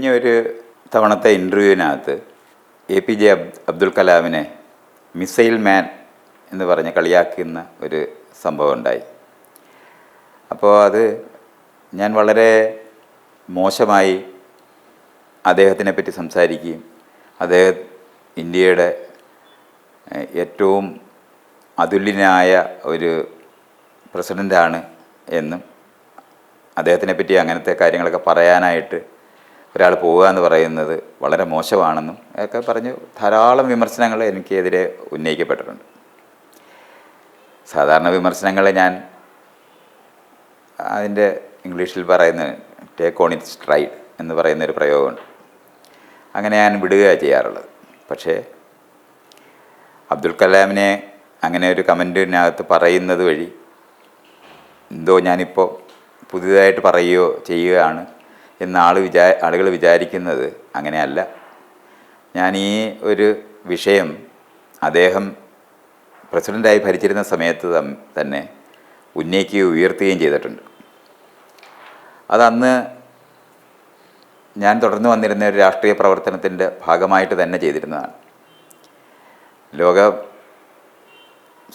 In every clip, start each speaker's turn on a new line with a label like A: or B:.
A: കഴിഞ്ഞ ഒരു തവണത്തെ ഇൻ്റർവ്യൂവിനകത്ത് APJ അബ്ദുൽ കലാമിനെ മിസൈൽ മാൻ എന്ന് പറഞ്ഞ് കളിയാക്കുന്ന ഒരു സംഭവം ഉണ്ടായി. അപ്പോൾ അത് ഞാൻ വളരെ മോശമായി അദ്ദേഹത്തിനെ പറ്റി സംസാരിക്കുകയും അദ്ദേഹം ഇന്ത്യയുടെ ഏറ്റവും അതുല്യനായ ഒരു പ്രസിഡൻ്റാണ് എന്നും അദ്ദേഹത്തിനെ പറ്റി അങ്ങനത്തെ കാര്യങ്ങളൊക്കെ പറയാനായിട്ട് ഒരാൾ പോവുക എന്ന് പറയുന്നത് വളരെ മോശമാണെന്നും ഒക്കെ പറഞ്ഞ് ധാരാളം വിമർശനങ്ങൾ എനിക്കെതിരെ ഉന്നയിക്കപ്പെട്ടിട്ടുണ്ട്. സാധാരണ വിമർശനങ്ങൾ ഞാൻ അതിൻ്റെ ഇംഗ്ലീഷിൽ പറയുന്ന ടേക്ക് ഓൺ ഇറ്റ് സ്ട്രൈഡ് എന്ന് പറയുന്നൊരു പ്രയോഗമുണ്ട്. അങ്ങനെ ഞാൻ വിടുകയാണ് ചെയ്യാറുള്ളത്. പക്ഷേ അബ്ദുൽ കലാമിനെ അങ്ങനെ ഒരു കമൻറ്റിനകത്ത് പറയുന്നത് വഴി എന്തോ ഞാനിപ്പോൾ പുതിയതായിട്ട് പറയുകയോ ചെയ്യുകയാണ് എന്ന് ആളുകൾ വിചാരിക്കുന്നത് അങ്ങനെയല്ല. ഞാൻ ഈ ഒരു വിഷയം അദ്ദേഹം പ്രസിഡൻ്റായി ഭരിച്ചിരുന്ന സമയത്ത് തന്നെ ഉന്നയിക്കുകയും ഉയർത്തുകയും ചെയ്തിട്ടുണ്ട്. അതന്ന് ഞാൻ തുടർന്ന് വന്നിരുന്ന ഒരു രാഷ്ട്രീയ പ്രവർത്തനത്തിൻ്റെ ഭാഗമായിട്ട് തന്നെ ചെയ്തിരുന്നതാണ്.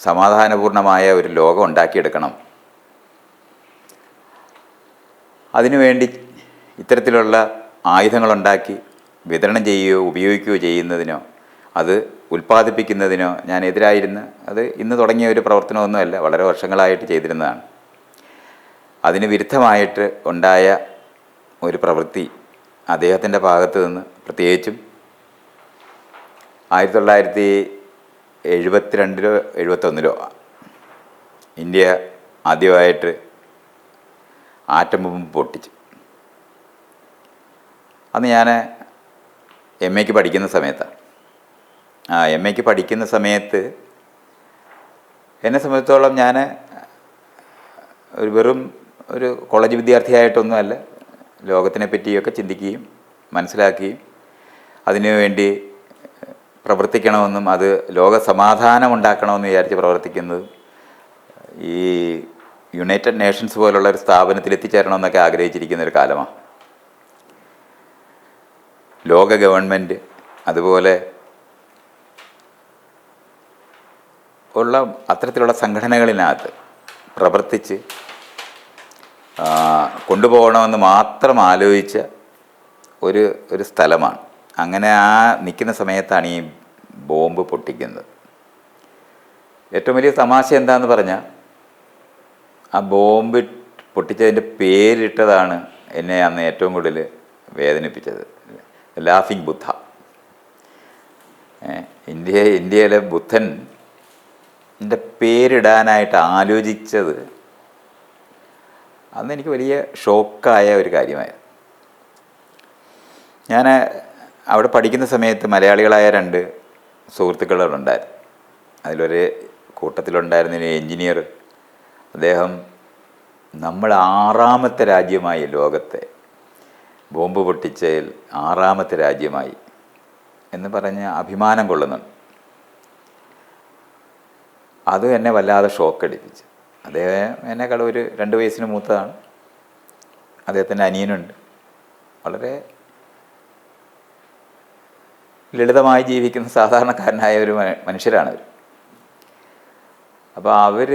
A: സമാധാനപൂർണമായ ഒരു ലോകം ഉണ്ടാക്കിയെടുക്കണം, അതിനുവേണ്ടി ഇത്തരത്തിലുള്ള ആയുധങ്ങളുണ്ടാക്കി വിതരണം ചെയ്യുകയോ ഉപയോഗിക്കുകയോ ചെയ്യുന്നതിനോ അത് ഉൽപ്പാദിപ്പിക്കുന്നതിനോ ഞാൻ എതിരായിരുന്നു. അത് ഇന്ന് തുടങ്ങിയ ഒരു പ്രവർത്തനമൊന്നുമല്ല, വളരെ വർഷങ്ങളായിട്ട് ചെയ്തിരുന്നതാണ്. അതിന് വിരുദ്ധമായിട്ട് ഉണ്ടായ ഒരു പ്രവൃത്തി അദ്ദേഹത്തിൻ്റെ ഭാഗത്ത് നിന്ന്, പ്രത്യേകിച്ചും 1972 71 ഇന്ത്യ ആദ്യമായിട്ട് ആറ്റം ബോംബ് പൊട്ടിച്ചു. അന്ന് ഞാൻ MAക്ക് പഠിക്കുന്ന സമയത്താണ്. MAക്ക് പഠിക്കുന്ന സമയത്ത് എന്നെ സംബന്ധിച്ചോളം ഞാൻ വെറും ഒരു കോളേജ് വിദ്യാർത്ഥിയായിട്ടൊന്നുമല്ല, ലോകത്തിനെ പറ്റിയൊക്കെ ചിന്തിക്കുകയും മനസ്സിലാക്കുകയും അതിനുവേണ്ടി പ്രവർത്തിക്കണമെന്നും അത് ലോക സമാധാനം ഉണ്ടാക്കണമെന്ന് വിചാരിച്ച് പ്രവർത്തിക്കുന്നതും ഈ യുണൈറ്റഡ് നേഷൻസ് പോലുള്ള ഒരു സ്ഥാപനത്തിൽ എത്തിച്ചേരണമെന്നൊക്കെ ആഗ്രഹിച്ചിരിക്കുന്ന ഒരു കാലമാണ്. ലോക ഗവൺമെൻറ് അതുപോലെ ഉള്ള അത്തരത്തിലുള്ള സംഘടനകളിനകത്ത് പ്രവർത്തിച്ച് കൊണ്ടുപോകണമെന്ന് മാത്രം ആലോചിച്ച ഒരു സ്ഥലമാണ്. അങ്ങനെ നിൽക്കുന്ന സമയത്താണ് ഈ ബോംബ് പൊട്ടിക്കുന്നത്. ഏറ്റവും വലിയ തമാശ എന്താണെന്ന് പറഞ്ഞാൽ, ആ ബോംബ് പൊട്ടിച്ചതിൻ്റെ പേരിട്ടതാണ് എന്നെ അന്ന് ഏറ്റവും കൂടുതൽ വേദനിപ്പിച്ചത്. ലാഫിംഗ് ബുദ്ധ. ഇന്ത്യയിലെ ബുദ്ധൻ്റെ പേരിടാനായിട്ട് ആലോചിച്ചത് അന്ന് എനിക്ക് വലിയ ഷോക്കായ ഒരു കാര്യമായിരുന്നു. ഞാൻ അവിടെ പഠിക്കുന്ന സമയത്ത് മലയാളികളായ 2 സുഹൃത്തുക്കളുണ്ടായിരുന്നു. അതിലൊരു കൂട്ടത്തിലുണ്ടായിരുന്ന എൻജിനീയർ. അദ്ദേഹം നമ്മൾ 6ാമത്തെ രാജ്യമായി ലോകത്തെ ബോംബ് പൊട്ടിച്ചതിൽ 6ാമത്തെ രാജ്യമായി എന്ന് പറഞ്ഞ് അഭിമാനം കൊള്ളുന്നുണ്ട്. അത് എന്നെ വല്ലാതെ ഷോക്കടിപ്പിച്ചു. അദ്ദേഹം എന്നെക്കാൾ ഒരു 2 വയസ്സിന് മൂത്തതാണ്. അദ്ദേഹത്തിൻ്റെ അനിയനുണ്ട്. വളരെ ലളിതമായി ജീവിക്കുന്ന സാധാരണക്കാരനായ ഒരു മനുഷ്യരാണ് അവർ. അപ്പോൾ അവർ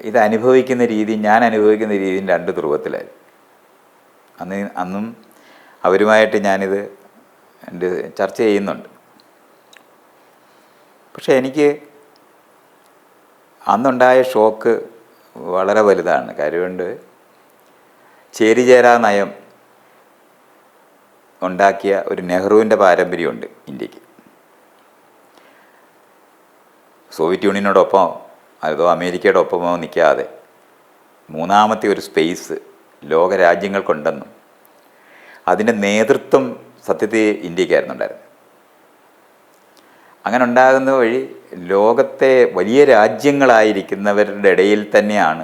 A: ഇത് അനുഭവിക്കുന്ന രീതി, ഞാൻ അനുഭവിക്കുന്ന രീതിയും 2 ധ്രുവത്തിലായിരുന്നു. അന്നും അവരുമായിട്ട് ഞാനിത് ചർച്ച ചെയ്യുന്നുണ്ട്. പക്ഷേ എനിക്ക് അന്നുണ്ടായ ഷോക്ക് വളരെ വലുതാണ്. കാര്യമുണ്ട്, ചേരിചേരാ നയം ഉണ്ടാക്കിയ ഒരു നെഹ്റുവിൻ്റെ പാരമ്പര്യമുണ്ട് ഇന്ത്യക്ക്. സോവിയറ്റ് യൂണിയനോടൊപ്പം അതോ അമേരിക്കയുടെ ഒപ്പമോ നിൽക്കാതെ 3ാമത്തെ ഒരു സ്പേസ് ലോകരാജ്യങ്ങൾക്കുണ്ടെന്നും അതിൻ്റെ നേതൃത്വം സത്യത്തിൽ ഇന്ത്യക്കായിരുന്നു ഉണ്ടായിരുന്നത്. അങ്ങനെ ഉണ്ടാകുന്ന വഴി ലോകത്തെ വലിയ രാജ്യങ്ങളായിരിക്കുന്നവരുടെ ഇടയിൽ തന്നെയാണ്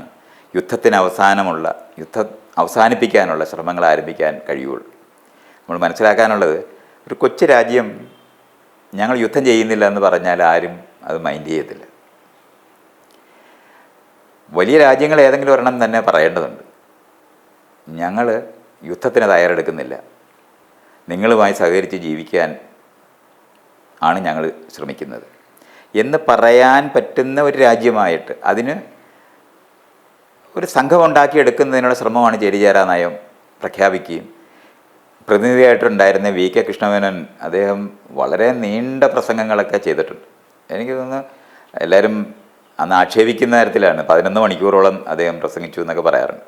A: യുദ്ധത്തിന് അവസാനിപ്പിക്കാനുള്ള ശ്രമങ്ങൾ ആരംഭിക്കാൻ കഴിയുള്ളൂ. നമ്മൾ മനസ്സിലാക്കാനുള്ളത്, ഒരു കൊച്ചു രാജ്യം ഞങ്ങൾ യുദ്ധം ചെയ്യുന്നില്ല എന്ന് പറഞ്ഞാൽ ആരും അത് മൈൻഡ് ചെയ്യത്തില്ല. വലിയ രാജ്യങ്ങൾ ഏതെങ്കിലും ഒരെണ്ണം തന്നെ പറയേണ്ടതുണ്ട്, ഞങ്ങൾ യുദ്ധത്തിന് തയ്യാറെടുക്കുന്നില്ല, നിങ്ങളുമായി സഹകരിച്ച് ജീവിക്കാൻ ആണ് ഞങ്ങൾ ശ്രമിക്കുന്നത് എന്ന് പറയാൻ പറ്റുന്ന ഒരു രാജ്യമായിട്ട് അതിന് ഒരു സംഘം ഉണ്ടാക്കിയെടുക്കുന്നതിനുള്ള ശ്രമമാണ് ചേരിചേരാ നയം പ്രഖ്യാപിക്കുകയും പ്രതിനിധിയായിട്ടുണ്ടായിരുന്ന വി കെ കൃഷ്ണമേനോൻ അദ്ദേഹം വളരെ നീണ്ട പ്രസംഗങ്ങളൊക്കെ ചെയ്തിട്ടുണ്ട്. എനിക്ക് തോന്നുന്നു എല്ലാവരും അന്ന് ആക്ഷേപിക്കുന്ന തരത്തിലാണ് 11 മണിക്കൂറോളം അദ്ദേഹം പ്രസംഗിച്ചു എന്നൊക്കെ പറയാറുണ്ട്.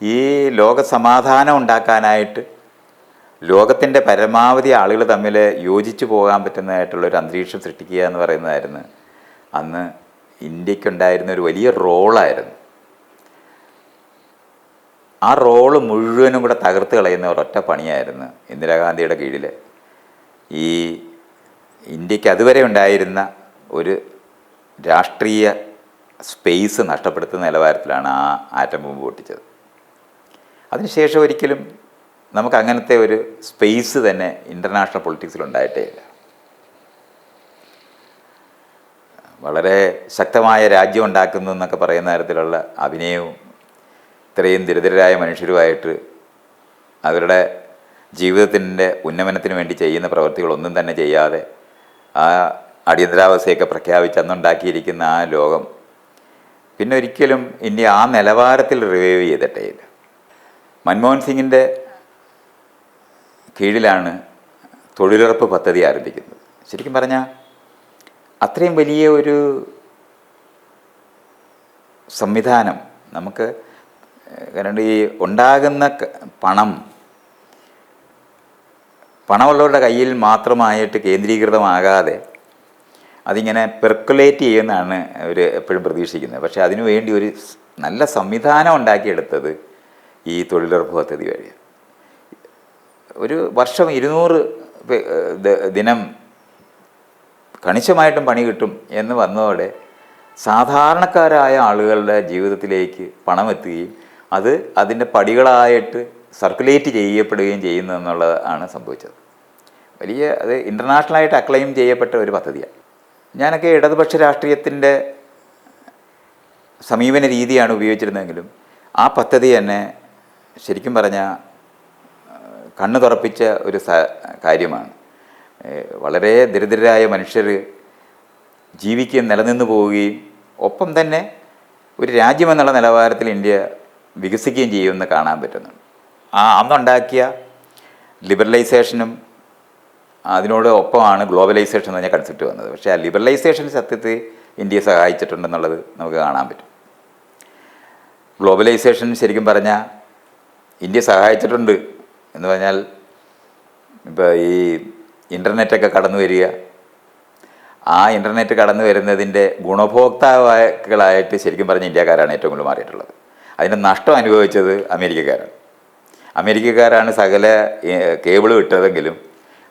A: ഈ ലോക സമാധാനം ഉണ്ടാക്കാനായിട്ട് ലോകത്തിൻ്റെ പരമാവധി ആളുകൾ തമ്മിൽ യോജിച്ചു പോകാൻ പറ്റുന്നതായിട്ടുള്ളൊരു അന്തരീക്ഷം സൃഷ്ടിക്കുക എന്ന് പറയുന്നതായിരുന്നു അന്ന് ഇന്ത്യക്കുണ്ടായിരുന്ന ഒരു വലിയ റോളായിരുന്നു. ആ റോള് മുഴുവനും കൂടെ തകർത്ത് കളയുന്ന ഒരൊറ്റ പണിയായിരുന്നു ഇന്ദിരാഗാന്ധിയുടെ കീഴിൽ ഈ ഇന്ത്യക്ക് അതുവരെ ഉണ്ടായിരുന്ന ഒരു രാഷ്ട്രീയ സ്പേസ് നഷ്ടപ്പെടുത്തുന്ന നിലവാരത്തിലാണ് ആ ആറ്റം ബോംബ് പൊട്ടിച്ചത്. അതിനുശേഷം ഒരിക്കലും നമുക്ക് അങ്ങനത്തെ ഒരു സ്പേസ് തന്നെ ഇൻ്റർനാഷണൽ പൊളിറ്റിക്സിൽ ഉണ്ടായിട്ടേ ഇല്ല. വളരെ ശക്തമായ രാജ്യം ഉണ്ടാക്കുന്നു എന്നൊക്കെ പറയുന്ന തരത്തിലുള്ള അഭിനയവും ഇത്രയും ദരിദ്രരായ മനുഷ്യരുമായിട്ട് അവരുടെ ജീവിതത്തിൻ്റെ ഉന്നമനത്തിന് വേണ്ടി ചെയ്യുന്ന പ്രവൃത്തികളൊന്നും തന്നെ ചെയ്യാതെ ആ അടിയന്തരാവസ്ഥയൊക്കെ പ്രഖ്യാപിച്ച് അന്നുണ്ടാക്കിയിരിക്കുന്ന ആ ലോകം പിന്നെ ഒരിക്കലും ഇന്ത്യ ആ നിലവാരത്തിൽ റിവൈവ് ചെയ്തിട്ടേ ഇല്ല. മൻമോഹൻ സിംഗിൻ്റെ കീഴിലാണ് തൊഴിലുറപ്പ് പദ്ധതി ആരംഭിക്കുന്നത്. ശരിക്കും പറഞ്ഞാൽ അത്രയും വലിയ ഒരു സംവിധാനം നമുക്ക്, കാരണം ഈ ഉണ്ടാകുന്ന പണമുള്ളവരുടെ കയ്യിൽ മാത്രമായിട്ട് കേന്ദ്രീകൃതമാകാതെ അതിങ്ങനെ പെർക്കുലേറ്റ് ചെയ്യുമെന്നാണ് അവർ എപ്പോഴും പ്രതീക്ഷിക്കുന്നത്. പക്ഷേ അതിനുവേണ്ടി ഒരു നല്ല സംവിധാനം ഉണ്ടാക്കിയെടുത്തത് ഈ തൊഴിലുറപ്പ് പദ്ധതി വഴിയാണ്. ഒരു വർഷം 200 ദിനം കണിശമായിട്ടും പണി കിട്ടും എന്ന് വന്നതോടെ സാധാരണക്കാരായ ആളുകളുടെ ജീവിതത്തിലേക്ക് പണം എത്തുകയും അത് അതിൻ്റെ പടികളായിട്ട് സർക്കുലേറ്റ് ചെയ്യപ്പെടുകയും ചെയ്യുന്നതെന്നുള്ളതാണ് സംഭവിച്ചത്. അത് ഇൻ്റർനാഷണലായിട്ട് അക്ലെയിം ചെയ്യപ്പെട്ട ഒരു പദ്ധതിയാണ്. ഞാനൊക്കെ ഇടതുപക്ഷ രാഷ്ട്രീയത്തിൻ്റെ സമീപന രീതിയാണ് ഉപയോഗിച്ചിരുന്നതെങ്കിലും ആ പദ്ധതി തന്നെ ശരിക്കും പറഞ്ഞാൽ കണ്ണു തുറപ്പിച്ച ഒരു കാര്യമാണ്. വളരെ ദരിദ്രരായ മനുഷ്യർ ജീവിക്കുകയും നിലനിന്ന് പോവുകയും ഒപ്പം തന്നെ ഒരു രാജ്യമെന്നുള്ള നിലവാരത്തിൽ ഇന്ത്യ വികസിക്കുകയും ചെയ്യുമെന്ന് കാണാൻ പറ്റുന്നുണ്ട്. അന്നുണ്ടാക്കിയ ലിബറലൈസേഷനും അതിനോട് ഒപ്പമാണ് ഗ്ലോബലൈസേഷൻ എന്ന് പറഞ്ഞ കൺസെപ്റ്റ് വന്നത്. പക്ഷേ ആ ലിബറലൈസേഷൻ സത്യത്തിൽ ഇന്ത്യയെ സഹായിച്ചിട്ടുണ്ടെന്നുള്ളത് നമുക്ക് കാണാൻ പറ്റും. ഗ്ലോബലൈസേഷൻ ശരിക്കും പറഞ്ഞാൽ ഇന്ത്യ സഹായിച്ചിട്ടുണ്ട് എന്ന് പറഞ്ഞാൽ ഇപ്പോൾ ഈ ഇൻ്റർനെറ്റൊക്കെ കടന്നു വരിക, ആ ഇൻ്റർനെറ്റ് കടന്നു വരുന്നതിൻ്റെ ഗുണഭോക്താക്കളായിട്ട് ശരിക്കും പറഞ്ഞ ഇന്ത്യക്കാരാണ് ഏറ്റവും കൂടുതൽ മാറിയിട്ടുള്ളത്. അതിൻ്റെ നഷ്ടം അനുഭവിച്ചത് അമേരിക്കക്കാരാണ് സകല കേബിൾ ഇട്ടതെങ്കിലും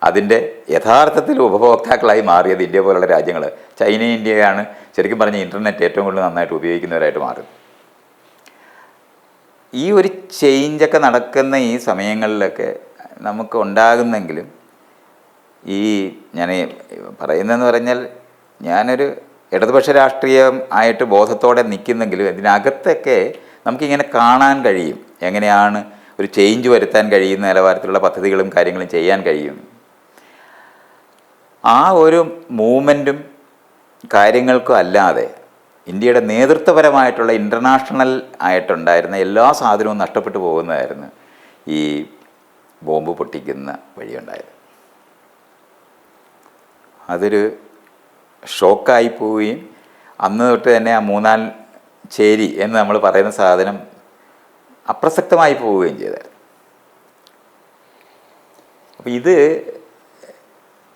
A: അതിൻ്റെ യഥാർത്ഥത്തിൽ ഉപഭോക്താക്കളായി മാറിയത് ഇന്ത്യ പോലുള്ള രാജ്യങ്ങൾ. ചൈനയും ഇന്ത്യയാണ് ശരിക്കും പറഞ്ഞ ഇൻ്റർനെറ്റ് ഏറ്റവും കൂടുതൽ നന്നായിട്ട് ഉപയോഗിക്കുന്നവരായിട്ട് മാറുന്നത്. ഈ ഒരു ചേഞ്ചൊക്കെ നടക്കുന്ന ഈ സമയങ്ങളിലൊക്കെ നമുക്ക് ഉണ്ടാകുന്നെങ്കിലും ഞാൻ പറയുന്നതെന്ന് പറഞ്ഞാൽ ഞാനൊരു ഇടതുപക്ഷ രാഷ്ട്രീയം ആയിട്ട് ബോധത്തോടെ നിൽക്കുന്നെങ്കിലും ഇതിനകത്തൊക്കെ നമുക്കിങ്ങനെ കാണാൻ കഴിയും എങ്ങനെയാണ് ഒരു ചേഞ്ച് വരുത്താൻ കഴിയുന്ന നിലവാരത്തിലുള്ള പദ്ധതികളും കാര്യങ്ങളും ചെയ്യാൻ കഴിയും. ആ ഒരു മൂവ്മെൻറ്റും കാര്യങ്ങൾക്കും അല്ലാതെ ഇന്ത്യയുടെ നേതൃത്വപരമായിട്ടുള്ള ഇൻ്റർനാഷണൽ ആയിട്ടുണ്ടായിരുന്ന എല്ലാ സാധനവും നഷ്ടപ്പെട്ടു പോകുന്നതായിരുന്നു ഈ ബോംബ് പൊട്ടിക്കുന്ന വഴിയുണ്ടായത്. അതൊരു ഷോക്കായി പോവുകയും അന്ന് തൊട്ട് തന്നെ ആ മൂന്നാം ചേരി എന്ന് നമ്മൾ പറയുന്ന സാധനം അപ്രസക്തമായി പോവുകയും ചെയ്തായിരുന്നു. അപ്പോൾ ഇത്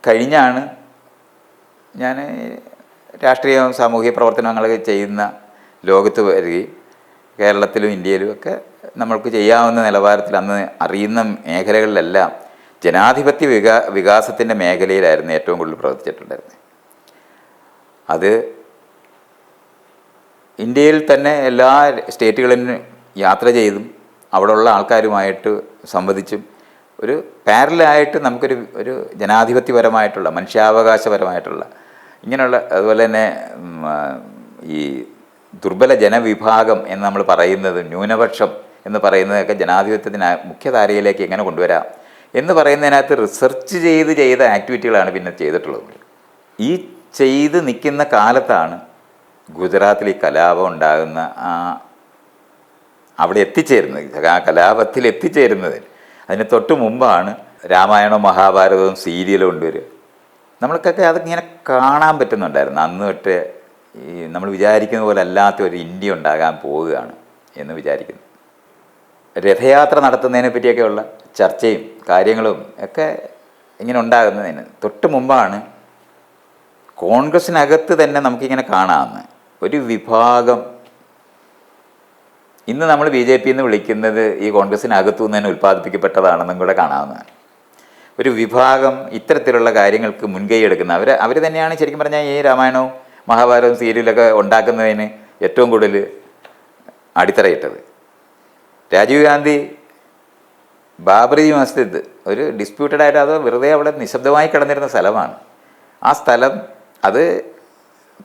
A: കഴിഞ്ഞാണ് ഞാൻ രാഷ്ട്രീയവും സാമൂഹിക പ്രവർത്തനങ്ങളൊക്കെ ചെയ്യുന്ന ലോകത്ത് വരികയും കേരളത്തിലും ഇന്ത്യയിലും ഒക്കെ നമ്മൾക്ക് ചെയ്യാവുന്ന നിലവാരത്തിൽ അന്ന് അറിയുന്ന മേഖലകളിലെല്ലാം ജനാധിപത്യ വികാസത്തിൻ്റെ മേഖലയിലായിരുന്നു ഏറ്റവും കൂടുതൽ പ്രവർത്തിച്ചിട്ടുണ്ടായിരുന്നത്. അത് ഇന്ത്യയിൽ തന്നെ എല്ലാ സ്റ്റേറ്റുകളിലും യാത്ര ചെയ്തും അവിടെയുള്ള ആൾക്കാരുമായിട്ട് സംവദിച്ചും ഒരു പാരലായിട്ട് നമുക്കൊരു ജനാധിപത്യപരമായിട്ടുള്ള മനുഷ്യാവകാശപരമായിട്ടുള്ള ഇങ്ങനെയുള്ള, അതുപോലെ തന്നെ ഈ ദുർബല ജനവിഭാഗം എന്ന് നമ്മൾ പറയുന്നത്, ന്യൂനപക്ഷം എന്ന് പറയുന്നതൊക്കെ ജനാധിപത്യത്തിന് മുഖ്യധാരയിലേക്ക് എങ്ങനെ കൊണ്ടുവരാം എന്ന് പറയുന്നതിനകത്ത് റിസർച്ച് ചെയ്ത ആക്ടിവിറ്റികളാണ് പിന്നെ ചെയ്തിട്ടുള്ളത്. ഈ ചെയ്ത് നിൽക്കുന്ന കാലത്താണ് ഗുജറാത്തിൽ ഈ കലാപം ഉണ്ടാകുന്ന അവിടെ എത്തിച്ചേരുന്നത്. ആ കലാപത്തിൽ എത്തിച്ചേരുന്നതിന് അതിന് തൊട്ട് മുമ്പാണ് രാമായണവും മഹാഭാരതവും സീരിയലും കൊണ്ടുവരിക. നമ്മൾക്കൊക്കെ അതിങ്ങനെ കാണാൻ പറ്റുന്നുണ്ടായിരുന്നു. അന്ന് തൊട്ട് ഈ നമ്മൾ വിചാരിക്കുന്ന പോലെ അല്ലാത്ത ഒരു ഇന്ത്യ ഉണ്ടാകാൻ പോവുകയാണ് എന്ന് വിചാരിക്കുന്നു. രഥയാത്ര നടത്തുന്നതിനെ പറ്റിയൊക്കെയുള്ള ചർച്ചയും കാര്യങ്ങളും ഒക്കെ ഇങ്ങനെ ഉണ്ടാകുന്നതിന് തൊട്ട് മുമ്പാണ് കോൺഗ്രസ്സിനകത്ത് തന്നെ നമുക്കിങ്ങനെ കാണാമെന്ന് ഒരു വിഭാഗം, ഇന്ന് നമ്മൾ ബി ജെ പി എന്ന് വിളിക്കുന്നത് ഈ കോൺഗ്രസ്സിനകത്തു നിന്ന് തന്നെ ഉൽപ്പാദിപ്പിക്കപ്പെട്ടതാണെന്നും കൂടെ കാണാവുന്നതാണ്. ഒരു വിഭാഗം ഇത്തരത്തിലുള്ള കാര്യങ്ങൾക്ക് മുൻകൈ എടുക്കുന്ന അവർ തന്നെയാണ് ശരിക്കും പറഞ്ഞാൽ ഈ രാമായണവും മഹാഭാരതവും സീരിയലൊക്കെ ഉണ്ടാക്കുന്നതിന് ഏറ്റവും കൂടുതൽ അടിത്തറയിട്ടത്. രാജീവ് ഗാന്ധി ബാബറി മസ്ജിദ് ഒരു ഡിസ്പ്യൂട്ടഡ് ആയിട്ട് അത് വെറുതെ അവിടെ നിശബ്ദമായി കിടന്നിരുന്ന സ്ഥലമാണ്. ആ സ്ഥലം അത്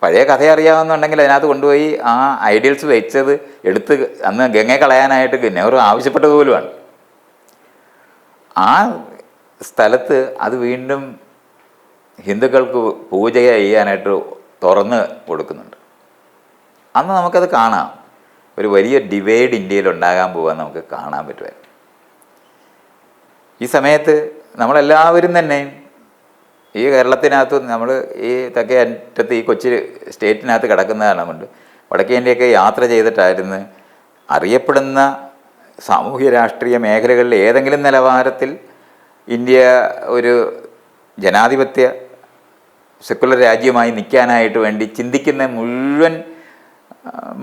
A: പഴയ കഥ അറിയാവുന്നുണ്ടെങ്കിൽ അതിനകത്ത് കൊണ്ടുപോയി ആ ഐഡിയൽസ് വെച്ചത് എടുത്ത് അന്ന് ഗംഗയെ കളയാനായിട്ട് നെഹ്റു ആവശ്യപ്പെട്ടത് പോലുമാണ്. ആ സ്ഥലത്ത് അത് വീണ്ടും ഹിന്ദുക്കൾക്ക് പൂജ ചെയ്യാനായിട്ട് തുറന്ന് കൊടുക്കുന്നുണ്ട്. അന്ന് നമുക്കത് കാണാം. ഒരു വലിയ ഡിവൈഡ് ഇന്ത്യയിൽ ഉണ്ടാകാൻ പോകാൻ നമുക്ക് കാണാൻ പറ്റുമായിരുന്നു. ഈ സമയത്ത് നമ്മളെല്ലാവരും തന്നെ ഈ കേരളത്തിനകത്ത് നമ്മൾ ഈ തെക്കേ അറ്റത്ത് ഈ കൊച്ചി സ്റ്റേറ്റിനകത്ത് കിടക്കുന്ന കാരണം കൊണ്ട് വടക്കേ ഇന്ത്യയൊക്കെ യാത്ര ചെയ്തിട്ടായിരുന്നു അറിയപ്പെടുന്ന സാമൂഹ്യ രാഷ്ട്രീയ മേഖലകളിൽ ഏതെങ്കിലും നിലവാരത്തിൽ ഇന്ത്യ ഒരു ജനാധിപത്യ സെക്കുലർ രാജ്യമായി നിൽക്കാനായിട്ട് വേണ്ടി ചിന്തിക്കുന്ന മുഴുവൻ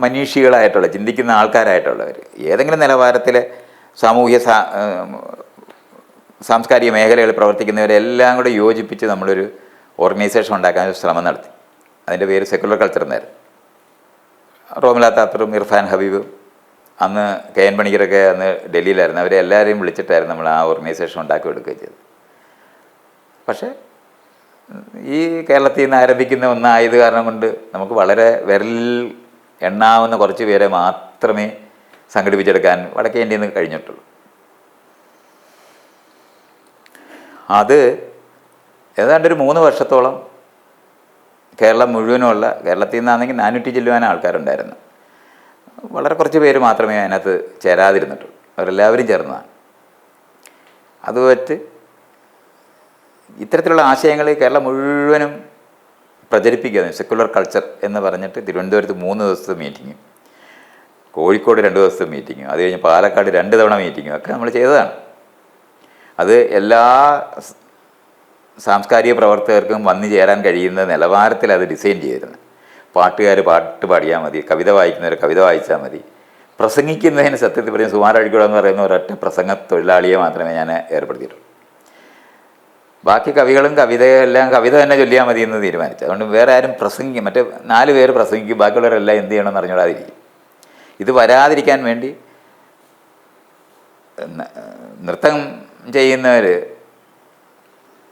A: മനീഷികളായിട്ടുള്ള ചിന്തിക്കുന്ന ആൾക്കാരായിട്ടുള്ളവർ ഏതെങ്കിലും നിലവാരത്തിലെ സാംസ്കാരിക മേഖലകളിൽ പ്രവർത്തിക്കുന്നവരെല്ലാം കൂടെ യോജിപ്പിച്ച് നമ്മളൊരു ഓർഗനൈസേഷൻ ഉണ്ടാക്കാൻ ശ്രമം നടത്തി. അതിൻ്റെ പേര് സെക്കുലർ കൾച്ചർ എന്നായിരുന്നു. റോമില താപ്പറും ഇർഫാൻ ഹബീബും അന്ന് കെ എൻ പണിക്കരൊക്കെ അന്ന് ഡൽഹിയിലായിരുന്നു. അവരെ എല്ലാവരെയും വിളിച്ചിട്ടായിരുന്നു നമ്മൾ ആ ഓർഗനൈസേഷൻ ഉണ്ടാക്കി എടുക്കുകയും ചെയ്തത്. പക്ഷേ ഈ കേരളത്തിൽ നിന്ന് ആരംഭിക്കുന്ന ഒന്നായത് കാരണം കൊണ്ട് നമുക്ക് വളരെ വിരലിൽ എണ്ണാവുന്ന കുറച്ച് പേരെ മാത്രമേ സംഘടിപ്പിച്ചെടുക്കാൻ വടക്കേ ഇന്ത്യയിൽ നിന്ന് കഴിഞ്ഞിട്ടുള്ളൂ. അത് ഏതാണ്ടൊരു 3 വർഷത്തോളം കേരളം മുഴുവനുമുള്ള കേരളത്തിൽ നിന്നാണെങ്കിൽ 400 ജില്ലുവാനും ആൾക്കാരുണ്ടായിരുന്നു. വളരെ കുറച്ച് പേര് മാത്രമേ അതിനകത്ത് ചേരാതിരുന്നിട്ടുള്ളൂ. അവരെല്ലാവരും ചേർന്നതാണ്. അതുവച്ച് ഇത്തരത്തിലുള്ള ആശയങ്ങൾ കേരളം മുഴുവനും പ്രചരിപ്പിക്കുക. സെക്കുലർ കൾച്ചർ എന്ന് പറഞ്ഞിട്ട് തിരുവനന്തപുരത്ത് 3 ദിവസത്തെ മീറ്റിങ്ങും കോഴിക്കോട് 2 ദിവസത്തെ മീറ്റിങ്ങും അത് കഴിഞ്ഞ് പാലക്കാട് 2 തവണ മീറ്റിങ്ങും ഒക്കെ നമ്മൾ ചെയ്തതാണ്. അത് എല്ലാ സാംസ്കാരിക പ്രവർത്തകർക്കും വന്നു ചേരാൻ കഴിയുന്ന നിലവാരത്തിൽ അത് ഡിസൈൻ ചെയ്തിരുന്നു. പാട്ടുകാർ പാട്ട് പാടിയാൽ മതി, കവിത വായിക്കുന്നവർ കവിത വായിച്ചാൽ മതി. പ്രസംഗിക്കുന്നതിന് സത്യത്തിൽ പറഞ്ഞ സുമാർ അഴിക്കുട എന്ന് പറയുന്ന ഒരൊറ്റ പ്രസംഗ തൊഴിലാളിയെ മാത്രമേ ഞാൻ ഏർപ്പെടുത്തിയിട്ടുള്ളൂ. ബാക്കി കവികളും കവിതയെല്ലാം കവിത തന്നെ ചൊല്ലിയാൽ മതി എന്ന് തീരുമാനിച്ചു. അതുകൊണ്ട് വേറെ ആരും പ്രസംഗിക്കും, മറ്റേ 4 പേര് പ്രസംഗിക്കും, ബാക്കിയുള്ളവരെല്ലാം എന്ത് ചെയ്യണമെന്ന് അറിഞ്ഞൂടാതിരിക്കും. ഇത് വരാതിരിക്കാൻ വേണ്ടി നൃത്തം ചെയ്യുന്നവർ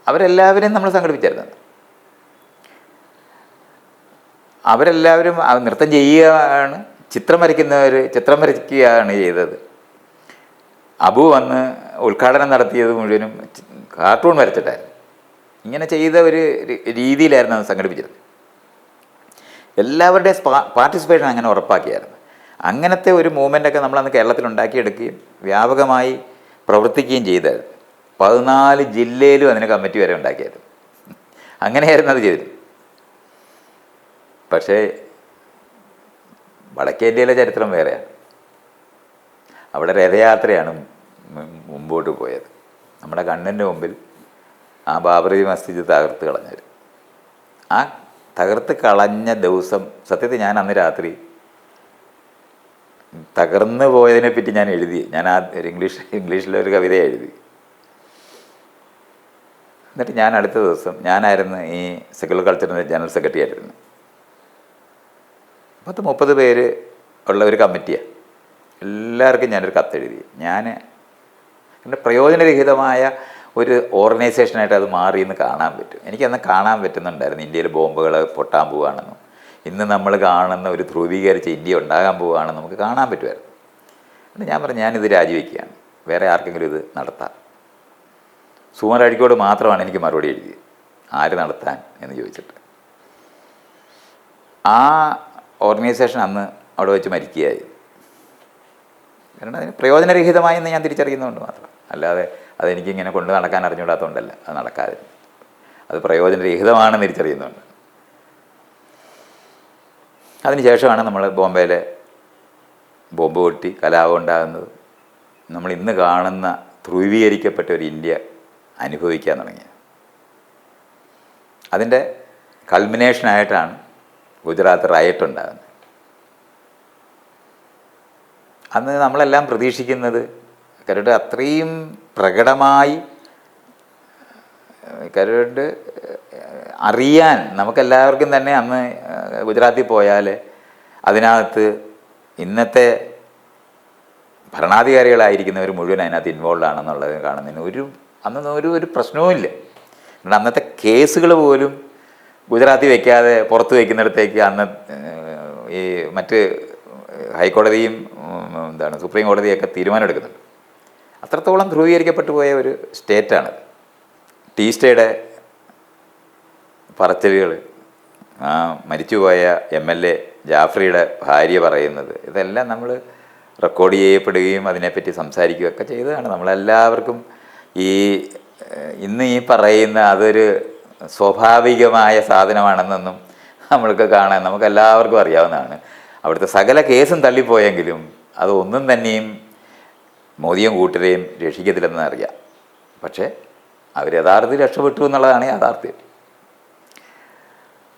A: അവരെല്ലാവരും നമ്മൾ സംഘടിപ്പിച്ചായിരുന്നു. അവരെല്ലാവരും നൃത്തം ചെയ്യുകയാണ്, ചിത്രം വരയ്ക്കുന്നവർ ചിത്രം വരയ്ക്കുകയാണ് ചെയ്തത്. അബു വന്ന് ഉദ്ഘാടനം നടത്തിയത് മുഴുവനും കാർട്ടൂൺ വരച്ചിട്ടായിരുന്നു. ഇങ്ങനെ ചെയ്ത ഒരു രീതിയിലായിരുന്നു അത് സംഘടിപ്പിച്ചത്. എല്ലാവരുടെയും പാർട്ടിസിപ്പേഷൻ അങ്ങനെ ഉറപ്പാക്കിയായിരുന്നു. അങ്ങനത്തെ ഒരു മൂവ്മെൻ്റൊക്കെ നമ്മളന്ന് കേരളത്തിൽ ഉണ്ടാക്കിയെടുക്കുകയും വ്യാപകമായി പ്രവർത്തിക്കുകയും ചെയ്തായിരുന്നു. 14 ജില്ലയിലും അതിന് കമ്മിറ്റി വരെ ഉണ്ടാക്കിയായിരുന്നു. അങ്ങനെയായിരുന്നു അത് ചെയ്തത്. പക്ഷേ വടക്കേ ഇന്ത്യയിലെ ചരിത്രം വേറെയാണ്. അവിടെ രഥയാത്രയാണ് മുമ്പോട്ട് പോയത്. നമ്മുടെ കണ്ണിൻ്റെ മുമ്പിൽ ആ ബാബറി മസ്ജിദ് തകർത്ത് കളഞ്ഞത്. ആ തകർത്ത് കളഞ്ഞ ദിവസം സത്യത്തിൽ ഞാൻ അന്ന് രാത്രി തകർന്നു പോയതിനെപ്പറ്റി ഞാൻ എഴുതി. ഞാൻ ആ ഇംഗ്ലീഷിലൊരു കവിത എഴുതി. എന്നിട്ട് ഞാൻ അടുത്ത ദിവസം ഞാനായിരുന്നു ഈ സെക്കുലർ കൾച്ചറിൻ്റെ ജനറൽ സെക്രട്ടറി ആയിരുന്നു. 30 പേര് ഉള്ള ഒരു കമ്മിറ്റിയാണ്. എല്ലാവർക്കും ഞാനൊരു കത്തെഴുതി. എൻ്റെ പ്രയോജനരഹിതമായ ഒരു ഓർഗനൈസേഷനായിട്ട് അത് മാറിയെന്ന് കാണാൻ പറ്റും. എനിക്കന്ന് കാണാൻ പറ്റുന്നുണ്ടായിരുന്നു ഇന്ത്യയിൽ ബോംബുകൾ പൊട്ടാൻ പോവുകയാണെന്നും ഇന്ന് നമ്മൾ കാണുന്ന ഒരു ധ്രുവീകരിച്ച ഇന്ത്യ ഉണ്ടാകാൻ പോവുകയാണെന്ന് നമുക്ക് കാണാൻ പറ്റുമായിരുന്നു. എന്നിട്ട് ഞാൻ പറഞ്ഞു ഞാനിത് രാജിവെക്കുകയാണ്, വേറെ ആർക്കെങ്കിലും ഇത് നടത്താം. സുകുമാരൻ അഴീക്കോട് മാത്രമാണ് എനിക്ക് മറുപടി എഴുതിയത്, ആര് നടത്താൻ എന്ന് ചോദിച്ചിട്ട്. ആ ഓർഗനൈസേഷൻ അന്ന് അവിടെ വെച്ച് മരിക്കുകയായി. കാരണം അതിന് പ്രയോജനരഹിതമായെന്ന് ഞാൻ തിരിച്ചറിയുന്നതുകൊണ്ട് മാത്രം, അല്ലാതെ അതെനിക്കിങ്ങനെ കൊണ്ട് നടക്കാൻ അറിഞ്ഞുകൂടാത്തതുകൊണ്ടല്ല അത് നടക്കാതെ, അത് പ്രയോജനരഹിതമാണെന്ന് തിരിച്ചറിയുന്നുണ്ട്. അതിനുശേഷമാണ് നമ്മൾ ബോംബെയിലെ ബോംബ് പൊട്ടി കലാപം ഉണ്ടാകുന്നത്. നമ്മൾ ഇന്ന് കാണുന്ന ധ്രുവീകരിക്കപ്പെട്ട ഒരു ഇന്ത്യ അനുഭവിക്കാൻ തുടങ്ങിയത്. അതിൻ്റെ കൾമിനേഷനായിട്ടാണ് ഗുജറാത്ത് റയറ്റ് ഉണ്ടാകുന്നത്. അന്ന് നമ്മളെല്ലാം പ്രതീക്ഷിക്കുന്നത് കരുട് അത്രയും പ്രകടമായി കരുട് അറിയാൻ നമുക്കെല്ലാവർക്കും തന്നെ അന്ന് ഗുജറാത്തിൽ പോയാൽ അതിനകത്ത് ഇന്നത്തെ ഭരണാധികാരികളായിരിക്കുന്നവർ മുഴുവൻ അതിനകത്ത് ഇൻവോൾവ് ആണെന്നുള്ളത് കാണുന്നതിന് അന്നൊന്നും ഒരു പ്രശ്നവുമില്ല. കാരണം അന്നത്തെ കേസുകൾ പോലും ഗുജറാത്തിൽ വയ്ക്കാതെ പുറത്ത് വയ്ക്കുന്നിടത്തേക്ക് അന്ന് ഈ മറ്റ് ഹൈക്കോടതിയും സുപ്രീം കോടതിയൊക്കെ തീരുമാനം എടുക്കുന്നുണ്ട്. അത്രത്തോളം ധ്രുവീകരിക്കപ്പെട്ടു പോയ ഒരു സ്റ്റേറ്റാണ്. ടീ സ്റ്റേയുടെ പറച്ചിലുകൾ, മരിച്ചുപോയ MLA ജാഫ്രിയുടെ ഭാര്യ പറയുന്നത്, ഇതെല്ലാം നമ്മൾ റെക്കോർഡ് ചെയ്യപ്പെടുകയും അതിനെപ്പറ്റി സംസാരിക്കുകയൊക്കെ ചെയ്തതാണ്. നമ്മളെല്ലാവർക്കും ഇന്ന് ഈ പറയുന്ന അതൊരു സ്വാഭാവികമായ സാധനമാണെന്നൊന്നും നമ്മൾക്ക് കാണാൻ നമുക്കെല്ലാവർക്കും അറിയാവുന്നതാണ്. അവിടുത്തെ സകല കേസും തള്ളിപ്പോയെങ്കിലും അതൊന്നും തന്നെയും മോദിയും കൂട്ടരെയും രക്ഷിക്കത്തില്ലെന്ന് അറിയാം. പക്ഷേ അവർ യഥാർത്ഥത്തിൽ രക്ഷപ്പെട്ടു എന്നുള്ളതാണ് യാഥാർത്ഥ്യം.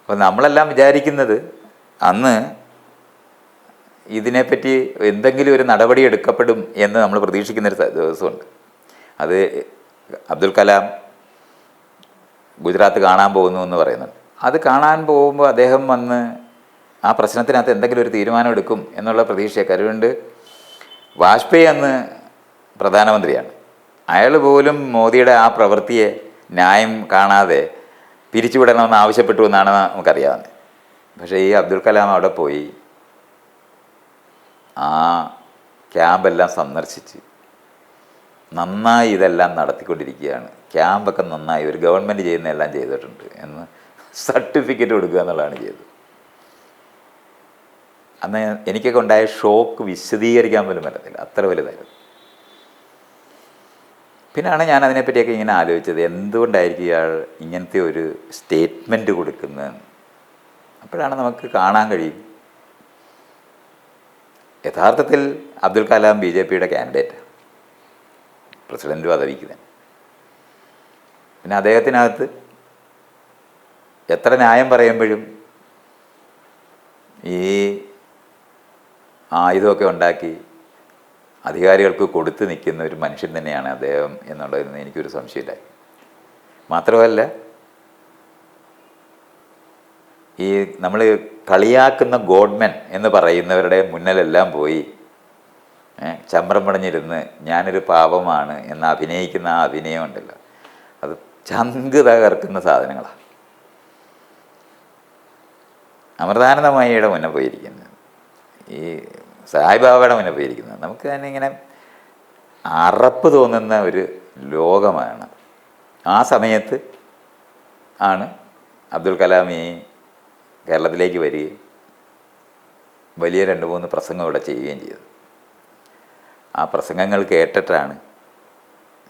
A: അപ്പോൾ നമ്മളെല്ലാം വിചാരിക്കുന്നത് അന്ന് ഇതിനെപ്പറ്റി എന്തെങ്കിലും ഒരു നടപടി എടുക്കപ്പെടും എന്ന് നമ്മൾ പ്രതീക്ഷിക്കുന്നൊരു ദിവസമുണ്ട്. അത് അബ്ദുൽ കലാം ഗുജറാത്ത് കാണാൻ പോകുന്നു എന്ന് പറയുന്നുണ്ട്. അത് കാണാൻ പോകുമ്പോൾ അദ്ദേഹം വന്ന് ആ പ്രശ്നത്തിനകത്ത് എന്തെങ്കിലും ഒരു തീരുമാനം എടുക്കും എന്നുള്ള പ്രതീക്ഷയൊക്കെ വാജ്പേയി അന്ന് പ്രധാനമന്ത്രിയാണ്. അയാൾ പോലും മോദിയുടെ ആ പ്രവൃത്തിയെ ന്യായം കാണാതെ പിരിച്ചുവിടണമെന്ന് ആവശ്യപ്പെട്ടു എന്നാണ് നമുക്കറിയാവുന്നത്. പക്ഷേ ഈ അബ്ദുൽ കലാം അവിടെ പോയി ആ ക്യാമ്പെല്ലാം സന്ദർശിച്ച് നന്നായി ഇതെല്ലാം നടത്തിക്കൊണ്ടിരിക്കുകയാണ്. ക്യാമ്പൊക്കെ നന്നായി ഒരു ഗവൺമെൻറ് ചെയ്യുന്നതെല്ലാം ചെയ്തിട്ടുണ്ട് എന്ന് സർട്ടിഫിക്കറ്റ് കൊടുക്കുക എന്നുള്ളതാണ് ചെയ്തത്. അന്ന് എനിക്കൊക്കെ ഉണ്ടായ ഷോക്ക് വിശദീകരിക്കാൻ പോലും പറ്റത്തില്ല, അത്ര വലുതായിരുന്നു. പിന്നെയാണ് ഞാൻ അതിനെപ്പറ്റിയൊക്കെ ഇങ്ങനെ ആലോചിച്ചത്, എന്തുകൊണ്ടായിരിക്കും ഇയാൾ ഇങ്ങനത്തെ ഒരു സ്റ്റേറ്റ്മെൻറ്റ് കൊടുക്കുന്നതെന്ന്. അപ്പോഴാണ് നമുക്ക് കാണാൻ കഴിയും യഥാർത്ഥത്തിൽ അബ്ദുൽ കലാം BJPയുടെ കാൻഡിഡേറ്റ്, പ്രസിഡൻറ്റ് പദവിക്ക് തന്നെ. പിന്നെ അദ്ദേഹത്തിനകത്ത് എത്ര ന്യായം പറയുമ്പോഴും ഈ ആയുധമൊക്കെ ഉണ്ടാക്കി അധികാരികൾക്ക് കൊടുത്ത് നിൽക്കുന്ന ഒരു മനുഷ്യൻ തന്നെയാണ് അദ്ദേഹം എന്നുള്ളതിൽ എനിക്കൊരു സംശയമില്ലായി. മാത്രമല്ല ഈ നമ്മൾ കളിയാക്കുന്ന ഗോഡ്മെൻ എന്ന് പറയുന്നവരുടെ മുന്നിലെല്ലാം പോയി ചമ്രം പടഞ്ഞിരുന്ന് ഞാനൊരു പാപമാണ് എന്ന് അഭിനയിക്കുന്ന ആ അഭിനയം ഉണ്ടല്ലോ, അത് ചങ്ക് തകർക്കുന്ന സാധനങ്ങളാണ്. അമൃതാനന്ദമയിയുടെ മുന്നേ പോയിരിക്കുന്നത്, ഈ സായിബാബയുടെ മുന്നേ പോയിരിക്കുന്നത്, നമുക്ക് തന്നെ ഇങ്ങനെ അറപ്പ് തോന്നുന്ന ഒരു ലോകമാണ്. ആ സമയത്ത് ആണ് അബ്ദുൽ കലാം ഈ കേരളത്തിലേക്ക് വരികയും വലിയ 2-3 പ്രസംഗം ഇവിടെ ചെയ്യുകയും ചെയ്തത്. ആ പ്രസംഗങ്ങൾ കേട്ടിട്ടാണ്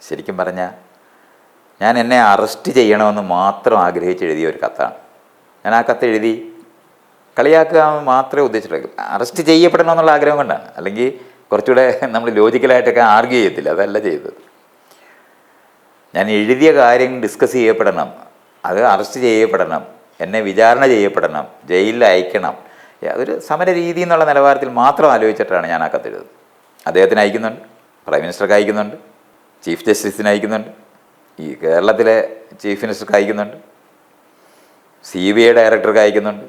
A: ശരിക്കും പറഞ്ഞാൽ ഞാൻ എന്നെ അറസ്റ്റ് ചെയ്യണമെന്ന് മാത്രം ആഗ്രഹിച്ചെഴുതിയ ഒരു കത്താണ്. ഞാൻ ആ കത്ത് എഴുതി കളിയാക്കുക മാത്രമേ ഉദ്ദേശിച്ചുള്ളൂ, അറസ്റ്റ് ചെയ്യപ്പെടണമെന്നുള്ള ആഗ്രഹം കൊണ്ടാണ്. അല്ലെങ്കിൽ കുറച്ചുകൂടെ നമ്മൾ ലോജിക്കലായിട്ടൊക്കെ ആർഗ്യൂ ചെയ്യത്തില്ല, അതല്ല ചെയ്തത്. ഞാൻ എഴുതിയ കാര്യം ഡിസ്കസ് ചെയ്യപ്പെടണം, അത് അറസ്റ്റ് ചെയ്യപ്പെടണം, എന്നെ വിചാരണ ചെയ്യപ്പെടണം, ജയിലിൽ അയക്കണം, അതൊരു സമര രീതി എന്നുള്ള നിലവാരത്തിൽ മാത്രം ആലോചിച്ചിട്ടാണ് ഞാൻ ആ കത്തെഴുതുന്നത്. അദ്ദേഹത്തിന് അയക്കുന്നുണ്ട്, പ്രൈം മിനിസ്റ്റർക്ക് അയക്കുന്നുണ്ട്, ചീഫ് ജസ്റ്റിസിന് അയക്കുന്നുണ്ട്, ഈ കേരളത്തിലെ ചീഫ് മിനിസ്റ്റർക്ക് അയക്കുന്നുണ്ട്, CBI ഡയറക്ടർക്ക് അയക്കുന്നുണ്ട്.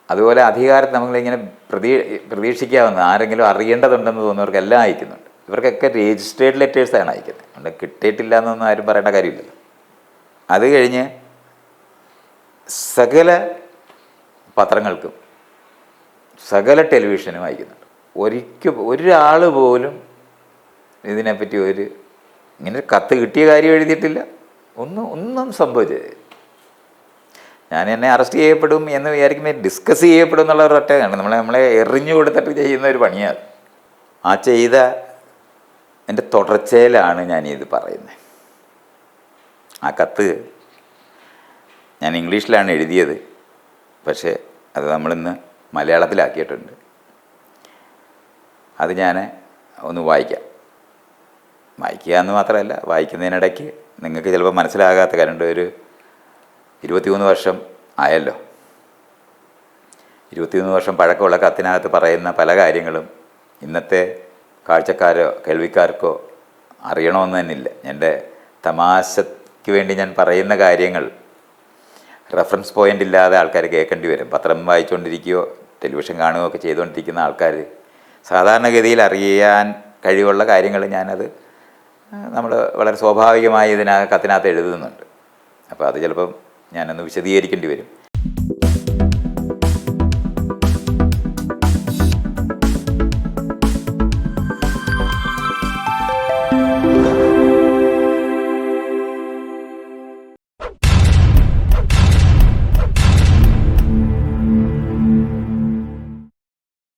A: അതുപോലെ അധികാരത്തിൽ നമ്മളിങ്ങനെ പ്രതീക്ഷിക്കാവുന്ന ആരെങ്കിലും അറിയേണ്ടതുണ്ടെന്ന് തോന്നുന്നവർക്ക് എല്ലാം അയക്കുന്നുണ്ട്. ഇവർക്കൊക്കെ രജിസ്റ്റേർഡ് ലെറ്റേഴ്സാണ് അയക്കുന്നത്, അതുകൊണ്ട് കിട്ടിയിട്ടില്ല എന്നൊന്നും ആരും പറയേണ്ട കാര്യമില്ലല്ലോ. അത് കഴിഞ്ഞ് സകല പത്രങ്ങൾക്കും സകല ടെലിവിഷനും അയക്കുന്നുണ്ട്. ഒരാൾ പോലും ഇതിനെപ്പറ്റി ഇങ്ങനെ ഒരു കത്ത് കിട്ടിയ കാര്യം എഴുതിയിട്ടില്ല, ഒന്നും സംഭവിച്ചത്. ഞാൻ എന്നെ അറസ്റ്റ് ചെയ്യപ്പെടും എന്ന് വിചാരിക്കുമ്പോൾ ഡിസ്കസ് ചെയ്യപ്പെടും എന്നുള്ള ഒരൊറ്റയാണ്. നമ്മളെ എറിഞ്ഞു കൊടുത്തിട്ട് ചെയ്യുന്ന ഒരു പണിയാണ്. ആ ചെയ്ത എൻ്റെ തുടർച്ചയിലാണ് ഞാനിത് പറയുന്നത്. ആ കത്ത് ഞാൻ ഇംഗ്ലീഷിലാണ് എഴുതിയത്, പക്ഷേ അത് നമ്മളിന്ന് മലയാളത്തിലാക്കിയിട്ടുണ്ട്. അത് ഞാൻ ഒന്ന് വായിക്കുക എന്ന് മാത്രമല്ല, വായിക്കുന്നതിനിടയ്ക്ക് നിങ്ങൾക്ക് ചിലപ്പോൾ മനസ്സിലാകാത്ത കാര്യമുണ്ട്. ഒരു 23 വർഷം ആയല്ലോ. 23 വർഷം പഴക്കമുള്ള കത്തിനകത്ത് പറയുന്ന പല കാര്യങ്ങളും ഇന്നത്തെ കാഴ്ചക്കാരോ കേൾവിക്കാർക്കോ അറിയണമെന്ന് തന്നെയില്ല. എൻ്റെ തമാശയ്ക്ക് വേണ്ടി ഞാൻ പറയുന്ന കാര്യങ്ങൾ റെഫറൻസ് പോയിൻ്റ് ഇല്ലാതെ ആൾക്കാർ കേൾക്കേണ്ടി വരും. പത്രം വായിച്ചുകൊണ്ടിരിക്കുകയോ ടെലിവിഷൻ കാണുകയോ ഒക്കെ ചെയ്തുകൊണ്ടിരിക്കുന്ന ആൾക്കാർ സാധാരണഗതിയിൽ അറിയാൻ കഴിവുള്ള കാര്യങ്ങൾ ഞാനത് നമ്മൾ വളരെ സ്വാഭാവികമായി കത്തിനകത്ത് എഴുതുന്നുണ്ട്. അപ്പോൾ അത് ചിലപ്പം ഞാനൊന്ന് വിശദീകരിക്കേണ്ടി വരും.